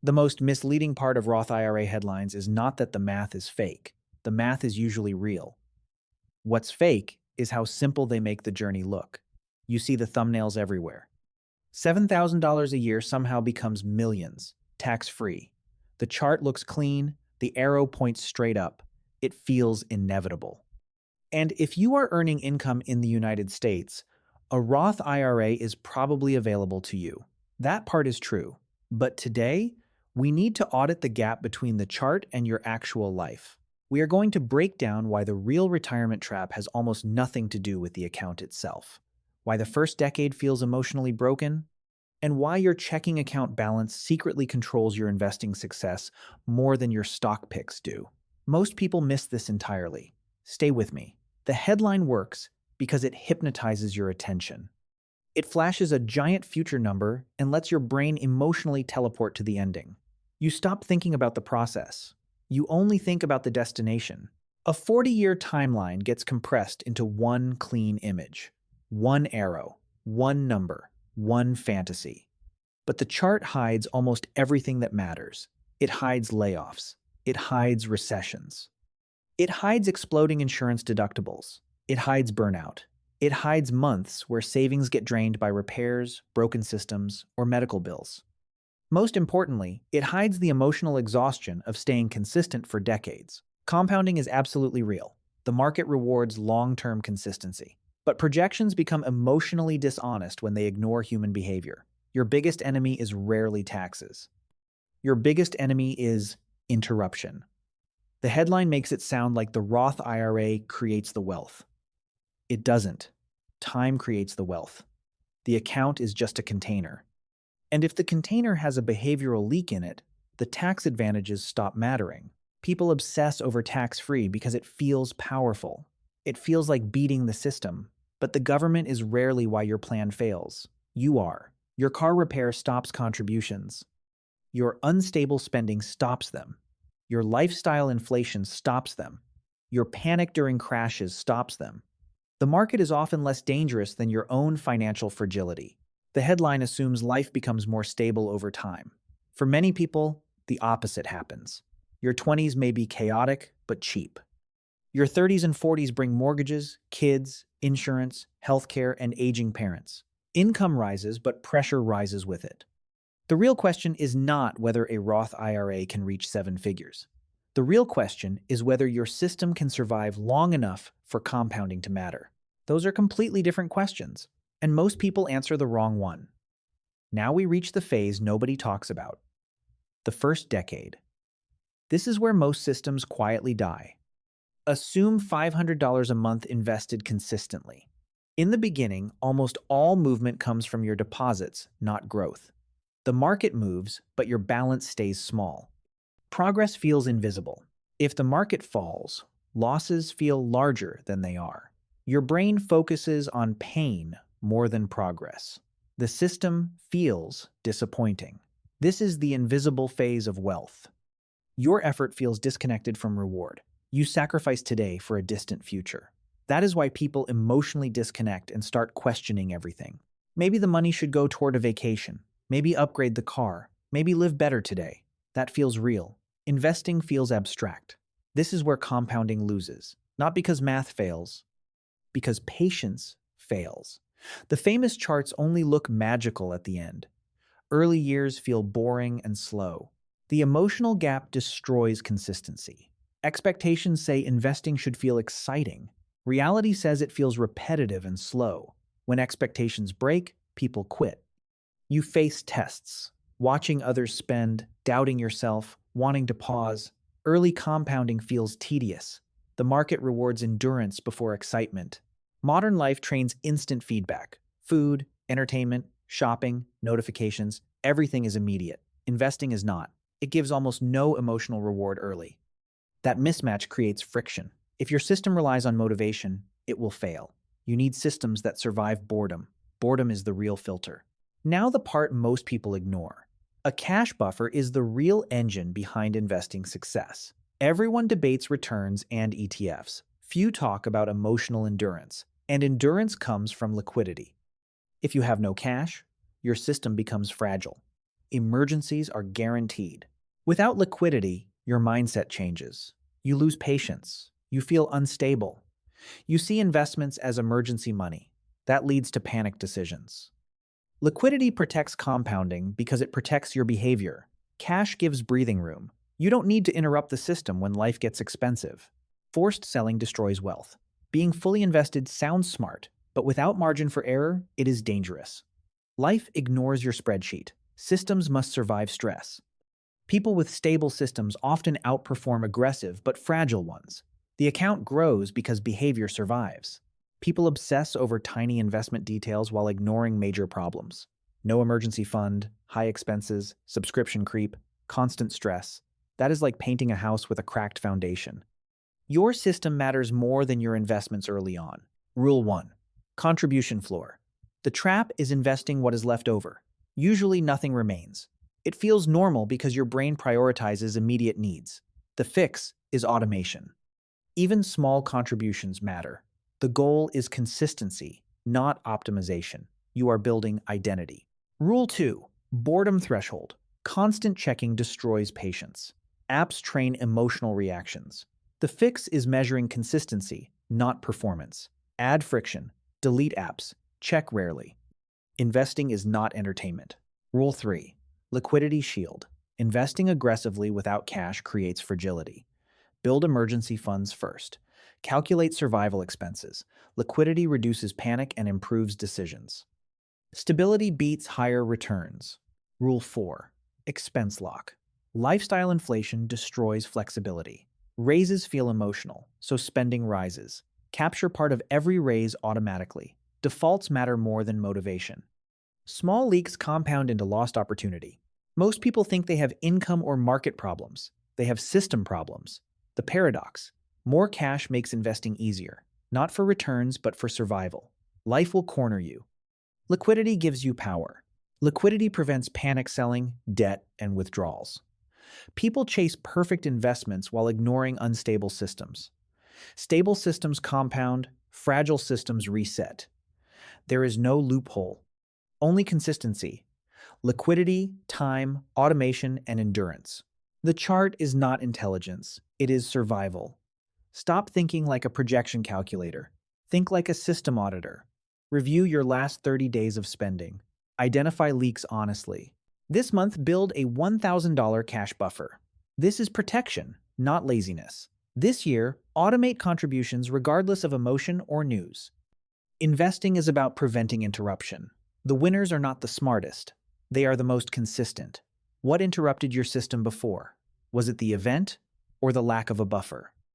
The most misleading part of Roth IRA headlines is not that the math is fake. The math is usually real. What's fake is how simple they make the journey look. You see the thumbnails everywhere. $7,000 a year somehow becomes millions, tax-free. The chart looks clean, the arrow points straight up. It feels inevitable. And if you are earning income in the United States, a Roth IRA is probably available to you. That part is true. But today, we need to audit the gap between the chart and your actual life. We are going to break down why the real retirement trap has almost nothing to do with the account itself, why the first decade feels emotionally broken, and why your checking account balance secretly controls your investing success more than your stock picks do. Most people miss this entirely. Stay with me. The headline works because it hypnotizes your attention. It flashes a giant future number and lets your brain emotionally teleport to the ending. You stop thinking about the process. You only think about the destination. A 40-year timeline gets compressed into one clean image. One arrow, one number, one fantasy. But the chart hides almost everything that matters. It hides layoffs. It hides recessions. It hides exploding insurance deductibles. It hides burnout. It hides months where savings get drained by repairs, broken systems, or medical bills. Most importantly, it hides the emotional exhaustion of staying consistent for decades. Compounding is absolutely real. The market rewards long-term consistency. But projections become emotionally dishonest when they ignore human behavior. Your biggest enemy is rarely taxes. Your biggest enemy is interruption. The headline makes it sound like the Roth IRA creates the wealth. It doesn't. Time creates the wealth. The account is just a container. And if the container has a behavioral leak in it, the tax advantages stop mattering. People obsess over tax-free because it feels powerful. It feels like beating the system. But the government is rarely why your plan fails. You are. Your car repair stops contributions. Your unstable spending stops them. Your lifestyle inflation stops them. Your panic during crashes stops them. The market is often less dangerous than your own financial fragility. The headline assumes life becomes more stable over time. For many people, the opposite happens. Your 20s may be chaotic, but cheap. Your 30s and 40s bring mortgages, kids, insurance, healthcare, and aging parents. Income rises, but pressure rises with it. The real question is not whether a Roth IRA can reach seven figures. The real question is whether your system can survive long enough for compounding to matter. Those are completely different questions, and most people answer the wrong one. Now we reach the phase nobody talks about. The first decade. This is where most systems quietly die. Assume $500 a month invested consistently. In the beginning, almost all movement comes from your deposits, not growth. The market moves, but your balance stays small. Progress feels invisible. If the market falls, losses feel larger than they are. Your brain focuses on pain more than progress. The system feels disappointing. This is the invisible phase of wealth. Your effort feels disconnected from reward. You sacrifice today for a distant future. That is why people emotionally disconnect and start questioning everything. Maybe the money should go toward a vacation. Maybe upgrade the car. Maybe live better today. That feels real. Investing feels abstract. This is where compounding loses. Not because math fails, because patience fails. The famous charts only look magical at the end. Early years feel boring and slow. The emotional gap destroys consistency. Expectations say investing should feel exciting. Reality says it feels repetitive and slow. When expectations break, people quit. You face tests, watching others spend, doubting yourself, wanting to pause. Early compounding feels tedious. The market rewards endurance before excitement. Modern life trains instant feedback. Food, entertainment, shopping, notifications, everything is immediate. Investing is not. It gives almost no emotional reward early. That mismatch creates friction. If your system relies on motivation, it will fail. You need systems that survive boredom. Boredom is the real filter. Now the part most people ignore. A cash buffer is the real engine behind investing success. Everyone debates returns and ETFs. Few talk about emotional endurance, and endurance comes from liquidity. If you have no cash, your system becomes fragile. Emergencies are guaranteed. Without liquidity, your mindset changes. You lose patience. You feel unstable. You see investments as emergency money. That leads to panic decisions. Liquidity protects compounding because it protects your behavior. Cash gives breathing room. You don't need to interrupt the system when life gets expensive. Forced selling destroys wealth. Being fully invested sounds smart, but without margin for error, it is dangerous. Life ignores your spreadsheet. Systems must survive stress. People with stable systems often outperform aggressive but fragile ones. The account grows because behavior survives. People obsess over tiny investment details while ignoring major problems. No emergency fund, high expenses, subscription creep, constant stress. That is like painting a house with a cracked foundation. Your system matters more than your investments early on. Rule 1. Contribution floor. The trap is investing what is left over. Usually nothing remains. It feels normal because your brain prioritizes immediate needs. The fix is automation. Even small contributions matter. The goal is consistency, not optimization. You are building identity. Rule 2. Boredom threshold. Constant checking destroys patience. Apps train emotional reactions. The fix is measuring consistency, not performance. Add friction. Delete apps. Check rarely. Investing is not entertainment. Rule 3. Liquidity shield. Investing aggressively without cash creates fragility. Build emergency funds first. Calculate survival expenses. Liquidity reduces panic and improves decisions. Stability beats higher returns. Rule 4. Expense lock. Lifestyle inflation destroys flexibility. Raises feel emotional, so spending rises. Capture part of every raise automatically. Defaults matter more than motivation. Small leaks compound into lost opportunity. Most people think they have income or market problems. They have system problems. The paradox: more cash makes investing easier, not for returns but for survival. Life will corner you. Liquidity gives you power. Liquidity prevents panic selling, debt, and withdrawals. People chase perfect investments while ignoring unstable systems. Stable systems compound, fragile systems reset. There is no loophole, only consistency, liquidity, time, automation, and endurance. The chart is not intelligence, it is survival. Stop thinking like a projection calculator. Think like a system auditor. Review your last 30 days of spending. Identify leaks honestly. This month, build a $1,000 cash buffer. This is protection, not laziness. This year, automate contributions regardless of emotion or news. Investing is about preventing interruption. The winners are not the smartest. They are the most consistent. What interrupted your system before? Was it the event or the lack of a buffer?